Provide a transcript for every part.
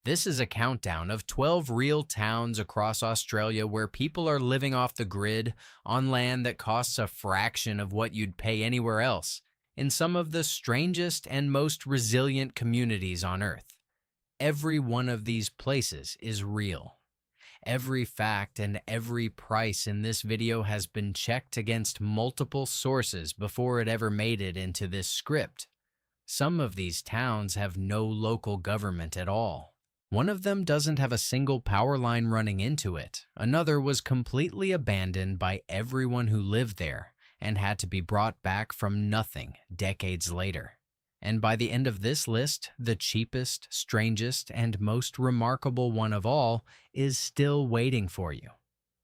This is a countdown of 12 real towns across Australia where people are living off the grid on land that costs a fraction of what you'd pay anywhere else, in some of the strangest and most resilient communities on Earth. Every one of these places is real. Every fact and every price in this video has been checked against multiple sources before it ever made it into this script. Some of these towns have no local government at all. One of them doesn't have a single power line running into it. Another was completely abandoned by everyone who lived there and had to be brought back from nothing decades later. And by the end of this list, the cheapest, strangest, and most remarkable one of all is still waiting for you.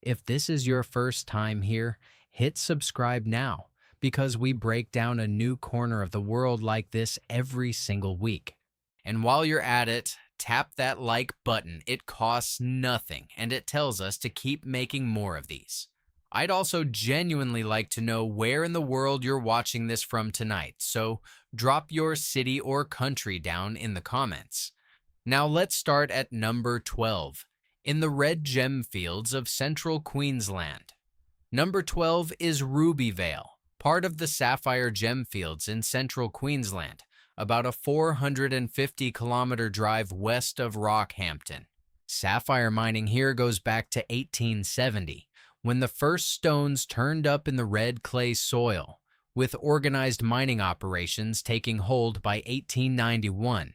If this is your first time here, hit subscribe now, because we break down a new corner of the world like this every single week. And while you're at it, tap that like button. It costs nothing, and it tells us to keep making more of these. I'd also genuinely like to know where in the world you're watching this from tonight, so drop your city or country down in the comments. Now let's start at number 12, in the red gem fields of central Queensland. Number 12 is Rubyvale, part of the sapphire gem fields in central Queensland, about a 450-kilometer drive west of Rockhampton. Sapphire mining here goes back to 1870, when the first stones turned up in the red clay soil, with organized mining operations taking hold by 1891.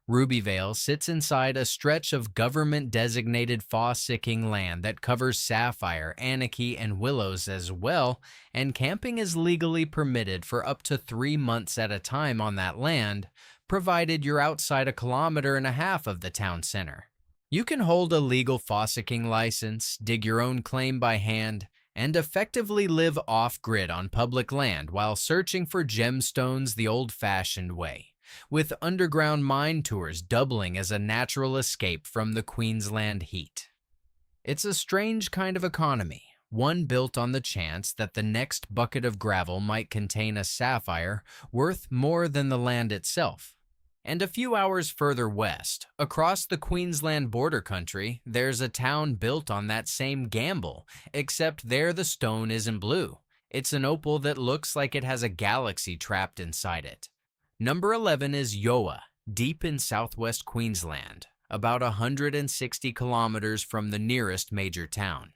Rubyvale sits inside a stretch of government-designated phosphatic land that covers sapphire, anichy, and willows as well, and camping is legally permitted for up to 3 months at a time on that land, provided you're outside 1.5 kilometers of the town center. You can hold a legal fossicking license, dig your own claim by hand, and effectively live off-grid on public land while searching for gemstones the old-fashioned way, with underground mine tours doubling as a natural escape from the Queensland heat. It's a strange kind of economy, one built on the chance that the next bucket of gravel might contain a sapphire worth more than the land itself. And a few hours further west, across the Queensland border country, there's a town built on that same gamble, except there the stone isn't blue. It's an opal that looks like it has a galaxy trapped inside it. Number 11 is Yoa, deep in southwest Queensland, about 160 kilometers from the nearest major town.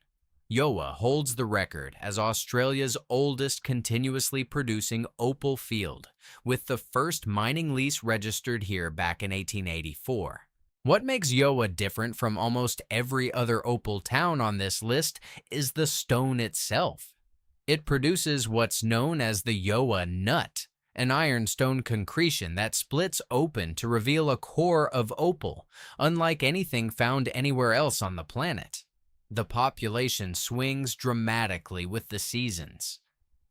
Yoa holds the record as Australia's oldest continuously producing opal field, with the first mining lease registered here back in 1884. What makes Yoa different from almost every other opal town on this list is the stone itself. It produces what's known as the Yoa nut, an ironstone concretion that splits open to reveal a core of opal, unlike anything found anywhere else on the planet. The population swings dramatically with the seasons.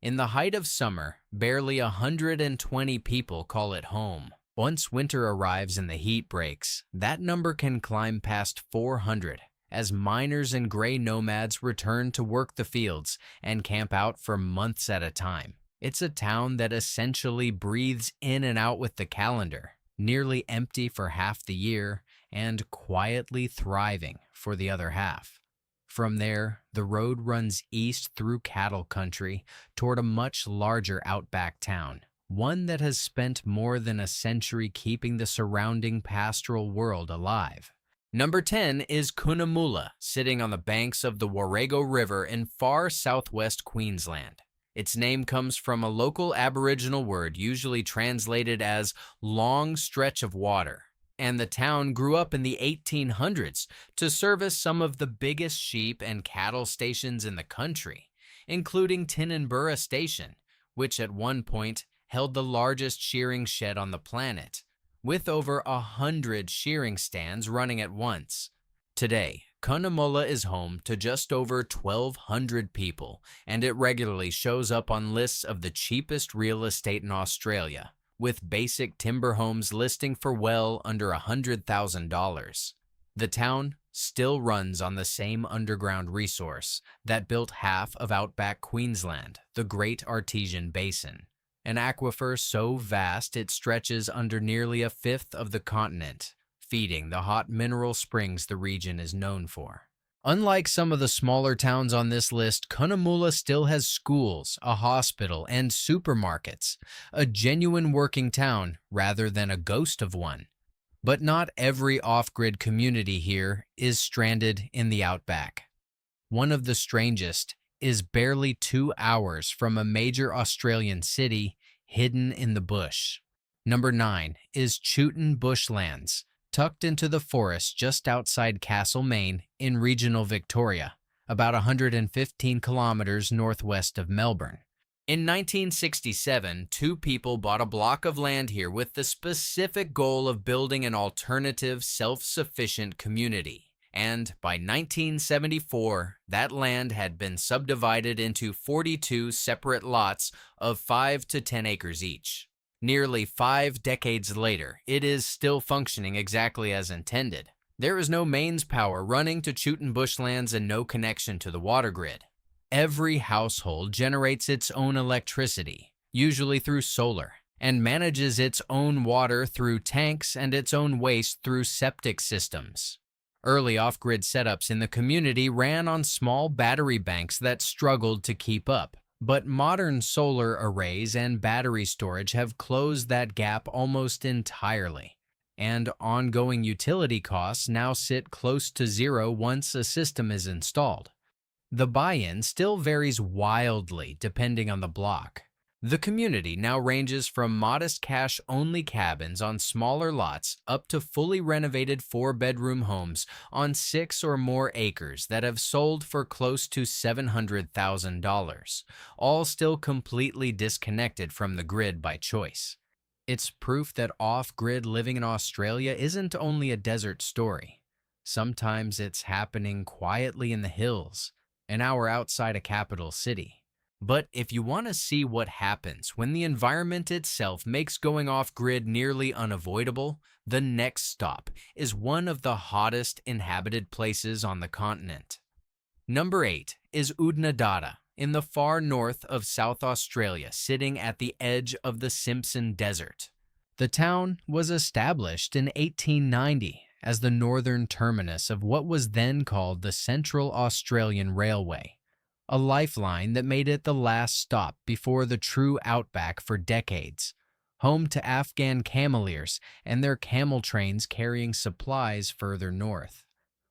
In the height of summer, barely 120 people call it home. Once winter arrives and the heat breaks, that number can climb past 400 as miners and gray nomads return to work the fields and camp out for months at a time. It's a town that essentially breathes in and out with the calendar, nearly empty for half the year and quietly thriving for the other half. From there, the road runs east through cattle country toward a much larger outback town, one that has spent more than a century keeping the surrounding pastoral world alive. Number 10 is Cunnamulla, sitting on the banks of the Warrego River in far southwest Queensland. Its name comes from a local Aboriginal word usually translated as long stretch of water. And the town grew up in the 1800s to service some of the biggest sheep and cattle stations in the country, including Tinninburra Station, which at one point held the largest shearing shed on the planet, with over 100 shearing stands running at once. Today, Cunnamulla is home to just over 1,200 people, and it regularly shows up on lists of the cheapest real estate in Australia, with basic timber homes listing for well under $100,000. The town still runs on the same underground resource that built half of Outback Queensland, the Great Artesian Basin, an aquifer so vast it stretches under nearly a fifth of the continent, feeding the hot mineral springs the region is known for. Unlike some of the smaller towns on this list, Cunnamulla still has schools, a hospital, and supermarkets, a genuine working town rather than a ghost of one. But not every off-grid community here is stranded in the outback. One of the strangest is barely 2 hours from a major Australian city hidden in the bush. Number 9 is Chewton Bushlands, tucked into the forest just outside Castlemaine in regional Victoria, about 115 kilometers northwest of Melbourne. In 1967, two people bought a block of land here with the specific goal of building an alternative, self-sufficient community. And by 1974, that land had been subdivided into 42 separate lots of 5 to 10 acres each. Nearly 5 decades later, it is still functioning exactly as intended. There is no mains power running to Chewton Bushlands and no connection to the water grid. Every household generates its own electricity, usually through solar, and manages its own water through tanks and its own waste through septic systems. Early off-grid setups in the community ran on small battery banks that struggled to keep up, but modern solar arrays and battery storage have closed that gap almost entirely, and ongoing utility costs now sit close to zero once a system is installed. The buy-in still varies wildly depending on the block. The community now ranges from modest cash-only cabins on smaller lots up to fully renovated 4-bedroom homes on 6 or more acres that have sold for close to $700,000, all still completely disconnected from the grid by choice. It's proof that off-grid living in Australia isn't only a desert story. Sometimes it's happening quietly in the hills, an hour outside a capital city. But if you want to see what happens when the environment itself makes going off-grid nearly unavoidable, the next stop is one of the hottest inhabited places on the continent. Number 8 is Oodnadatta, in the far north of South Australia, sitting at the edge of the Simpson Desert. The town was established in 1890 as the northern terminus of what was then called the Central Australian Railway, a lifeline that made it the last stop before the true outback for decades, home to Afghan cameleers and their camel trains carrying supplies further north.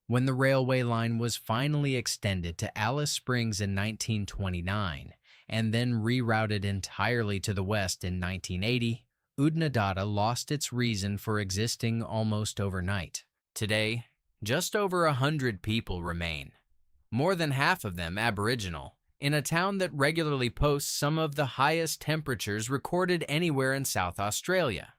When the railway line was finally extended to Alice Springs in 1929 and then rerouted entirely to the west in 1980, Oodnadatta lost its reason for existing almost overnight. Today, just over 100 people remain, more than half of them Aboriginal, in a town that regularly posts some of the highest temperatures recorded anywhere in South Australia.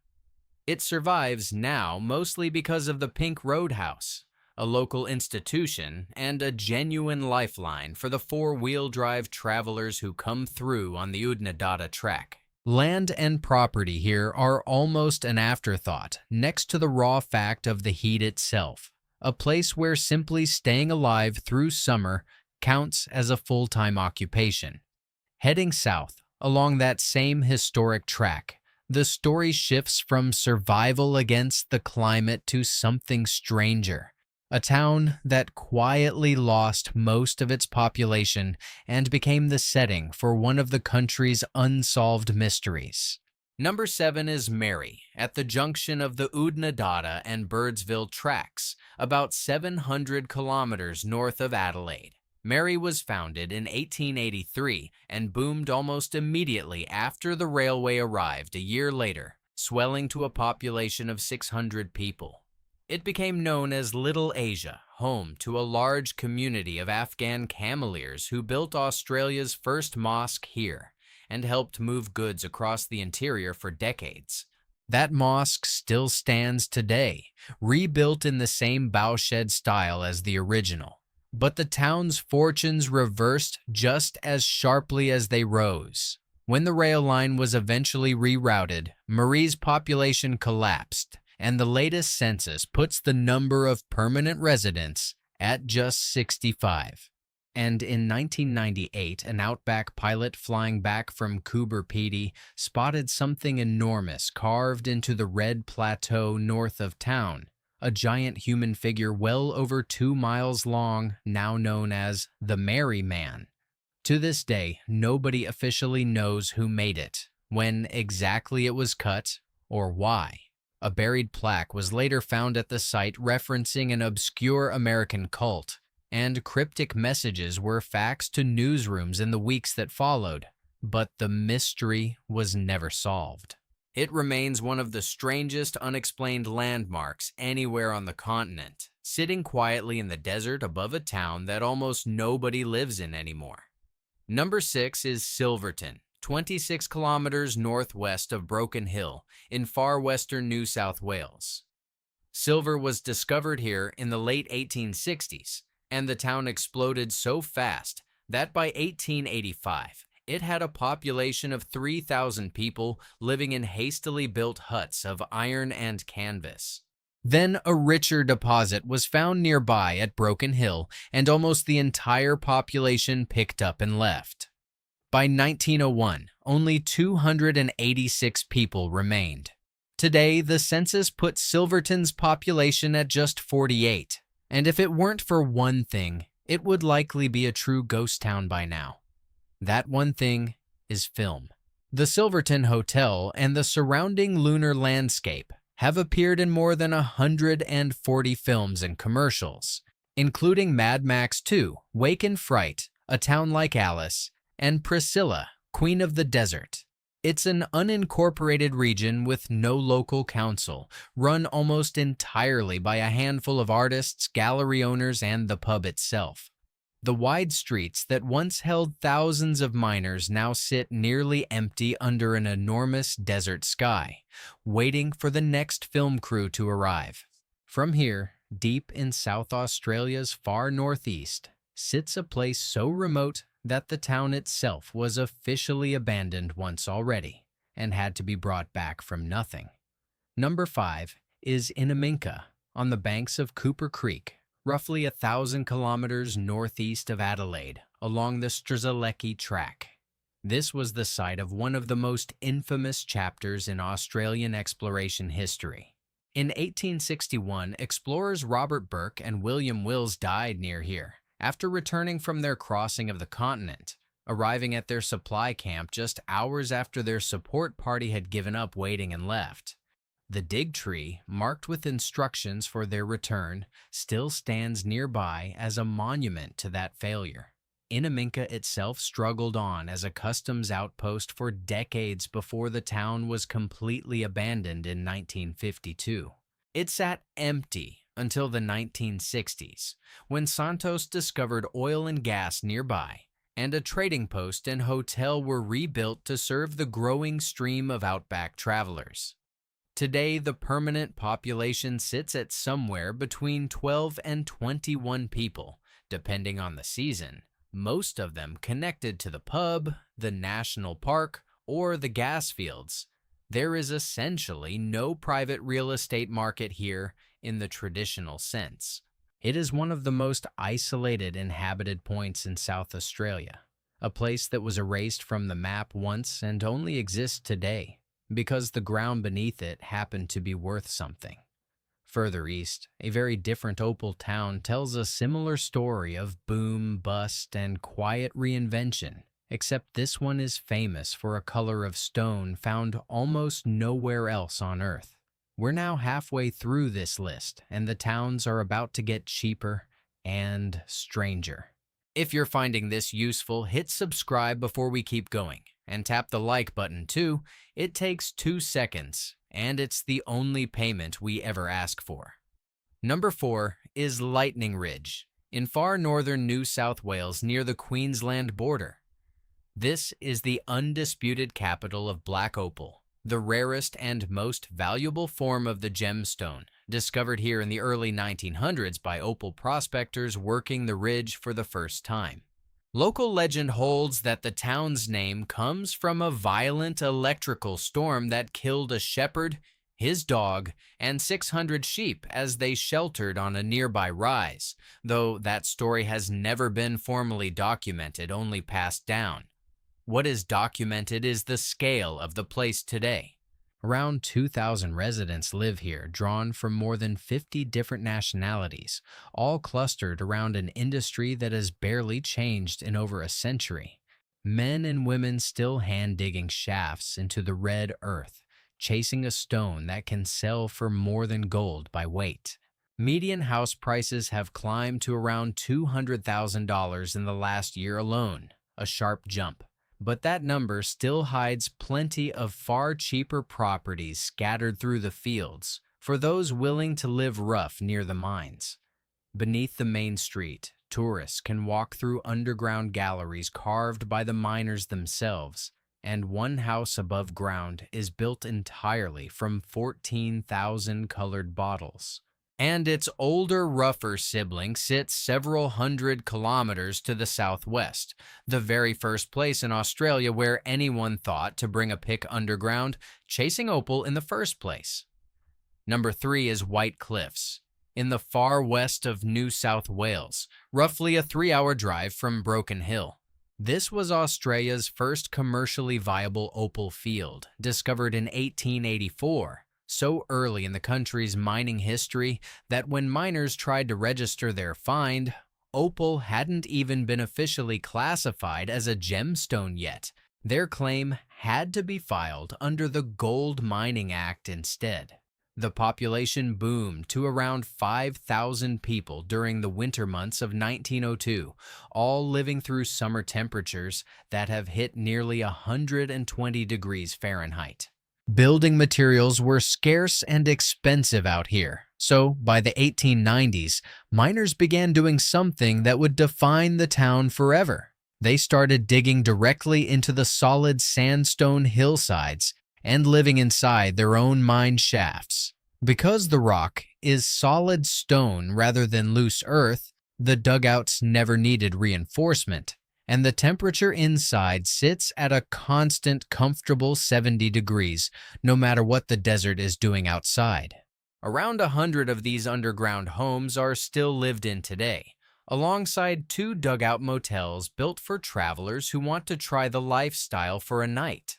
It survives now mostly because of the Pink Roadhouse, a local institution and a genuine lifeline for the 4-wheel drive travelers who come through on the Oodnadatta Track. Land and property here are almost an afterthought next to the raw fact of the heat itself, a place where simply staying alive through summer counts as a full-time occupation. Heading south, along that same historic track, the story shifts from survival against the climate to something stranger. A town that quietly lost most of its population and became the setting for one of the country's unsolved mysteries. Number 7 is Mary, at the junction of the Oodnadatta and Birdsville tracks, about 700 kilometers north of Adelaide. Mary was founded in 1883 and boomed almost immediately after the railway arrived a year later, swelling to a population of 600 people. It became known as Little Asia, home to a large community of Afghan cameleers who built Australia's first mosque here and helped move goods across the interior for decades. That mosque still stands today, rebuilt in the same bowshed style as the original. But the town's fortunes reversed just as sharply as they rose. When the rail line was eventually rerouted, Marie's population collapsed, and the latest census puts the number of permanent residents at just 65. And in 1998, an Outback pilot flying back from Coober Pedy spotted something enormous carved into the red plateau north of town, a giant human figure well over 2 miles long, now known as the Merry Man. To this day, nobody officially knows who made it, when exactly it was cut, or why. A buried plaque was later found at the site referencing an obscure American cult, and cryptic messages were faxed to newsrooms in the weeks that followed, but the mystery was never solved. It remains one of the strangest unexplained landmarks anywhere on the continent, sitting quietly in the desert above a town that almost nobody lives in anymore. Number 6 is Silverton, 26 kilometers northwest of Broken Hill in far western New South Wales. Silver was discovered here in the late 1860s, and the town exploded so fast that by 1885, it had a population of 3,000 people living in hastily built huts of iron and canvas. Then a richer deposit was found nearby at Broken Hill, and almost the entire population picked up and left. By 1901, only 286 people remained. Today, the census put Silverton's population at just 48, and if it weren't for one thing, it would likely be a true ghost town by now. That one thing is film. The Silverton Hotel and the surrounding lunar landscape have appeared in more than 140 films and commercials, including Mad Max 2, Wake in Fright, A Town Like Alice, and Priscilla, Queen of the Desert. It's an unincorporated region with no local council, run almost entirely by a handful of artists, gallery owners, and the pub itself. The wide streets that once held thousands of miners now sit nearly empty under an enormous desert sky, waiting for the next film crew to arrive. From here, deep in South Australia's far northeast, sits a place so remote that the town itself was officially abandoned once already and had to be brought back from nothing. Number 5 is Inaminka, on the banks of Cooper Creek, roughly 1,000 kilometers northeast of Adelaide, along the Strzelecki Track. This was the site of one of the most infamous chapters in Australian exploration history. In 1861, explorers Robert Burke and William Wills died near here after returning from their crossing of the continent, arriving at their supply camp just hours after their support party had given up waiting and left. The dig tree, marked with instructions for their return, still stands nearby as a monument to that failure. Inaminka itself struggled on as a customs outpost for decades before the town was completely abandoned in 1952. It sat empty until the 1960s, when Santos discovered oil and gas nearby, and a trading post and hotel were rebuilt to serve the growing stream of Outback travelers. Today, the permanent population sits at somewhere between 12 and 21 people, depending on the season, most of them connected to the pub, the national park, or the gas fields. There is essentially no private real estate market here in the traditional sense. It is one of the most isolated inhabited points in South Australia, a place that was erased from the map once and only exists today because the ground beneath it happened to be worth something. Further east, a very different Opal town tells a similar story of boom, bust, and quiet reinvention, except this one is famous for a color of stone found almost nowhere else on Earth. We're now halfway through this list, and the towns are about to get cheaper and stranger. If you're finding this useful, hit subscribe before we keep going, and tap the like button too. It takes 2 seconds, and it's the only payment we ever ask for. Number 4 is Lightning Ridge, in far northern New South Wales near the Queensland border. This is the undisputed capital of black opal, the rarest and most valuable form of the gemstone, discovered here in the early 1900s by opal prospectors working the ridge for the first time. Local legend holds that the town's name comes from a violent electrical storm that killed a shepherd, his dog, and 600 sheep as they sheltered on a nearby rise, though that story has never been formally documented, only passed down. What is documented is the scale of the place today. Around 2,000 residents live here, drawn from more than 50 different nationalities, all clustered around an industry that has barely changed in over a century. Men and women still hand digging shafts into the red earth, chasing a stone that can sell for more than gold by weight. Median house prices have climbed to around $200,000 in the last year alone, a sharp jump. But that number still hides plenty of far cheaper properties scattered through the fields for those willing to live rough near the mines. Beneath the main street, tourists can walk through underground galleries carved by the miners themselves, and one house above ground is built entirely from 14,000 colored bottles. And its older, rougher sibling sits several hundred kilometers to the southwest, the very first place in Australia where anyone thought to bring a pick underground, chasing opal in the first place. Number 3 is White Cliffs, in the far west of New South Wales, roughly a 3-hour drive from Broken Hill. This was Australia's first commercially viable opal field, discovered in 1884. So early in the country's mining history that when miners tried to register their find, opal hadn't even been officially classified as a gemstone yet. Their claim had to be filed under the Gold Mining Act instead. The population boomed to around 5,000 people during the winter months of 1902, all living through summer temperatures that have hit nearly 120 degrees Fahrenheit. Building materials were scarce and expensive out here, so by the 1890s, miners began doing something that would define the town forever. They started digging directly into the solid sandstone hillsides and living inside their own mine shafts. Because the rock is solid stone rather than loose earth, the dugouts never needed reinforcement, and the temperature inside sits at a constant, comfortable 70 degrees, no matter what the desert is doing outside. Around 100 of these underground homes are still lived in today, alongside 2 dugout motels built for travelers who want to try the lifestyle for a night.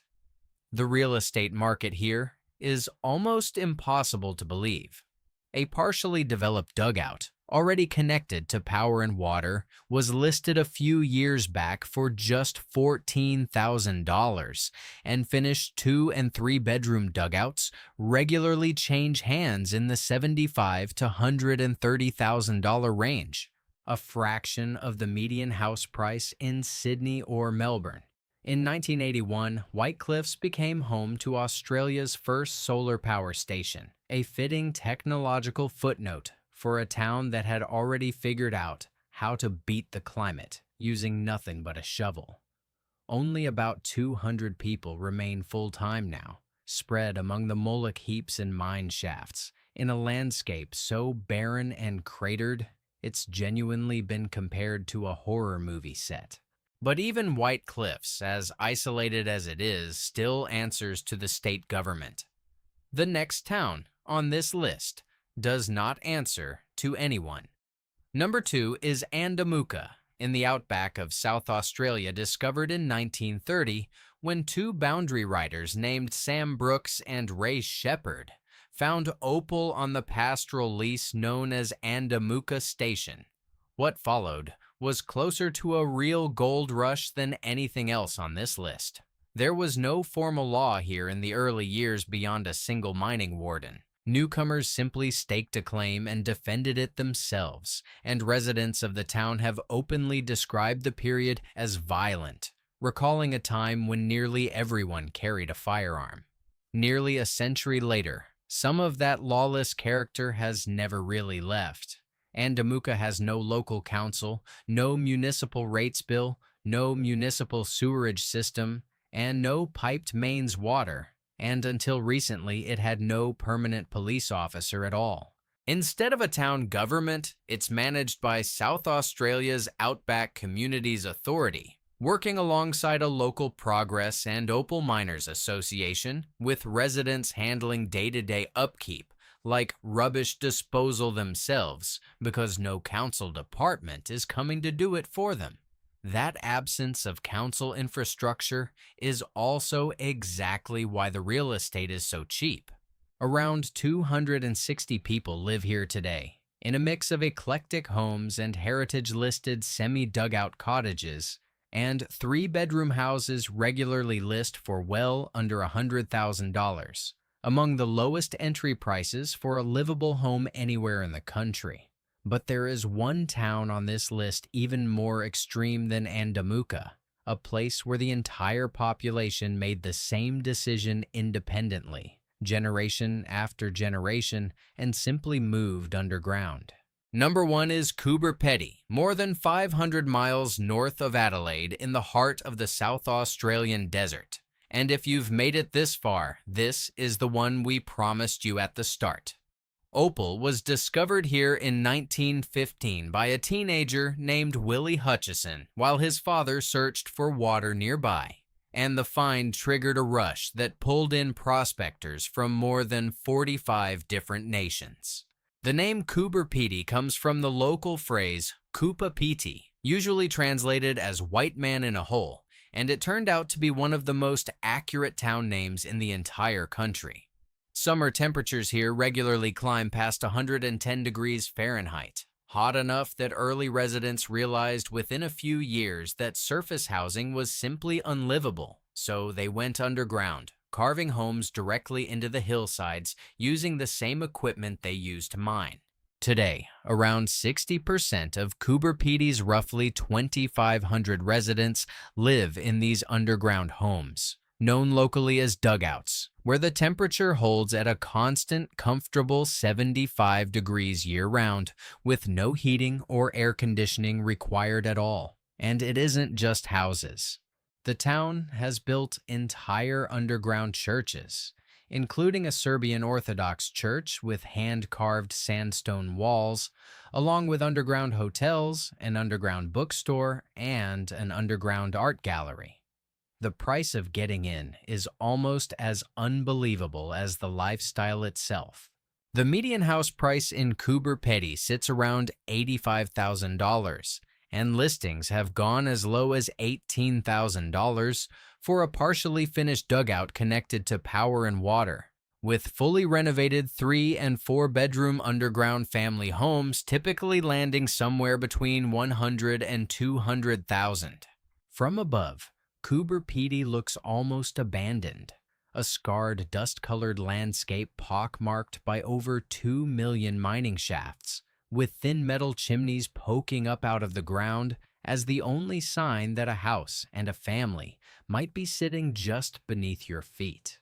The real estate market here is almost impossible to believe. A partially developed dugout, already connected to power and water, was listed a few years back for just $14,000, and finished 2- and 3-bedroom dugouts regularly change hands in the $75,000 to $130,000 range, a fraction of the median house price in Sydney or Melbourne. In 1981, White Cliffs became home to Australia's first solar power station, a fitting technological footnote for a town that had already figured out how to beat the climate using nothing but a shovel. Only about 200 people remain full-time now, spread among the mullock heaps and mine shafts, in a landscape so barren and cratered, it's genuinely been compared to a horror movie set. But even White Cliffs, as isolated as it is, still answers to the state government. The next town on this list does not answer to anyone. Number 2 is Andamuka, in the outback of South Australia, discovered in 1930 when 2 boundary riders named Sam Brooks and Ray Shepherd found opal on the pastoral lease known as Andamuka Station. What followed was closer to a real gold rush than anything else on this list. There was no formal law here in the early years beyond a single mining warden. Newcomers simply staked a claim and defended it themselves, and residents of the town have openly described the period as violent, recalling a time when nearly everyone carried a firearm. Nearly a century later, some of that lawless character has never really left. Andamuka has no local council, no municipal rates bill, no municipal sewerage system, and no piped mains water, and until recently it had no permanent police officer at all. Instead of a town government, it's managed by South Australia's Outback Communities Authority, working alongside a local Progress and Opal Miners Association, with residents handling day-to-day upkeep, like rubbish disposal themselves, because no council department is coming to do it for them. That absence of council infrastructure is also exactly why the real estate is so cheap. Around 260 people live here today, in a mix of eclectic homes and heritage-listed semi-dugout cottages, and three-bedroom houses regularly list for well under $100,000, among the lowest entry prices for a livable home anywhere in the country. But there is one town on this list even more extreme than Andamuka, a place where the entire population made the same decision independently, generation after generation, and simply moved underground. Number 1 is Coober Pedy, more than 500 miles north of Adelaide in the heart of the South Australian desert. And if you've made it this far, this is the one we promised you at the start. Opal was discovered here in 1915 by a teenager named Willie Hutchison while his father searched for water nearby, and the find triggered a rush that pulled in prospectors from more than 45 different nations. The name Coober Pedy comes from the local phrase Kupa Piti, usually translated as white man in a hole, and it turned out to be one of the most accurate town names in the entire country. Summer temperatures here regularly climb past 110 degrees Fahrenheit, hot enough that early residents realized within a few years that surface housing was simply unlivable, so they went underground, carving homes directly into the hillsides using the same equipment they used to mine. Today, around 60% of Coober Pedy's roughly 2,500 residents live in these underground homes, known locally as dugouts, where the temperature holds at a constant, comfortable 75 degrees year-round, with no heating or air conditioning required at all. And it isn't just houses. The town has built entire underground churches, including a Serbian Orthodox church with hand-carved sandstone walls, along with underground hotels, an underground bookstore, and an underground art gallery. The price of getting in is almost as unbelievable as the lifestyle itself. The median house price in Coober Pedy sits around $85,000, and listings have gone as low as $18,000 for a partially finished dugout connected to power and water, with fully renovated 3- and 4-bedroom underground family homes typically landing somewhere between $100,000 and $200,000. From above, Coober Pedy looks almost abandoned, a scarred, dust-colored landscape pockmarked by over 2 million mining shafts, with thin metal chimneys poking up out of the ground as the only sign that a house and a family might be sitting just beneath your feet.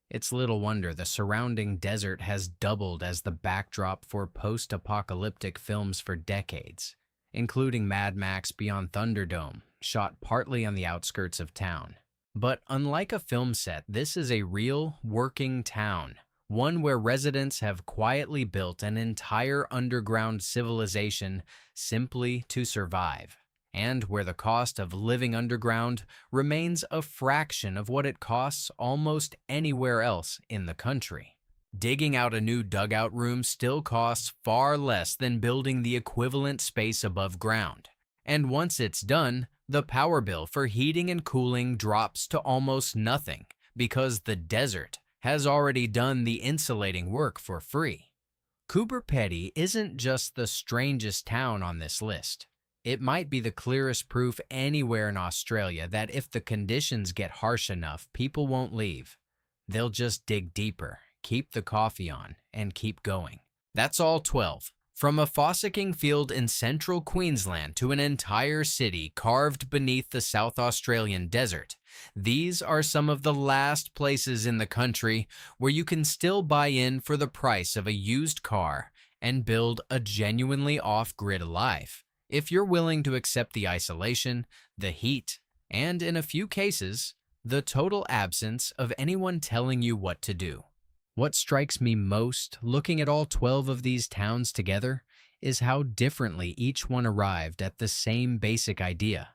It's little wonder the surrounding desert has doubled as the backdrop for post-apocalyptic films for decades, including Mad Max Beyond Thunderdome, shot partly on the outskirts of town. But unlike a film set, this is a real, working town, one where residents have quietly built an entire underground civilization simply to survive, and where the cost of living underground remains a fraction of what it costs almost anywhere else in the country. Digging out a new dugout room still costs far less than building the equivalent space above ground. And once it's done, the power bill for heating and cooling drops to almost nothing because the desert has already done the insulating work for free. Coober Pedy isn't just the strangest town on this list. It might be the clearest proof anywhere in Australia that if the conditions get harsh enough, people won't leave. They'll just dig deeper, keep the coffee on, and keep going. That's all 12. From a fossicking field in central Queensland to an entire city carved beneath the South Australian desert, these are some of the last places in the country where you can still buy in for the price of a used car and build a genuinely off-grid life, if you're willing to accept the isolation, the heat, and in a few cases, the total absence of anyone telling you what to do. What strikes me most, looking at all 12 of these towns together, is how differently each one arrived at the same basic idea.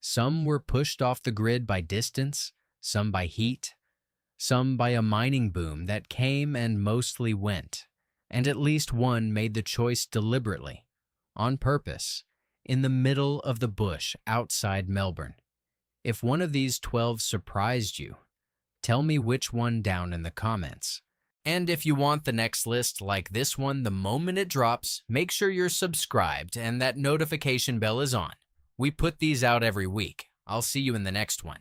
Some were pushed off the grid by distance, some by heat, some by a mining boom that came and mostly went, and at least one made the choice deliberately, on purpose, in the middle of the bush outside Melbourne. If one of these 12 surprised you, tell me which one down in the comments. And if you want the next list like this one the moment it drops, make sure you're subscribed and that notification bell is on. We put these out every week. I'll see you in the next one.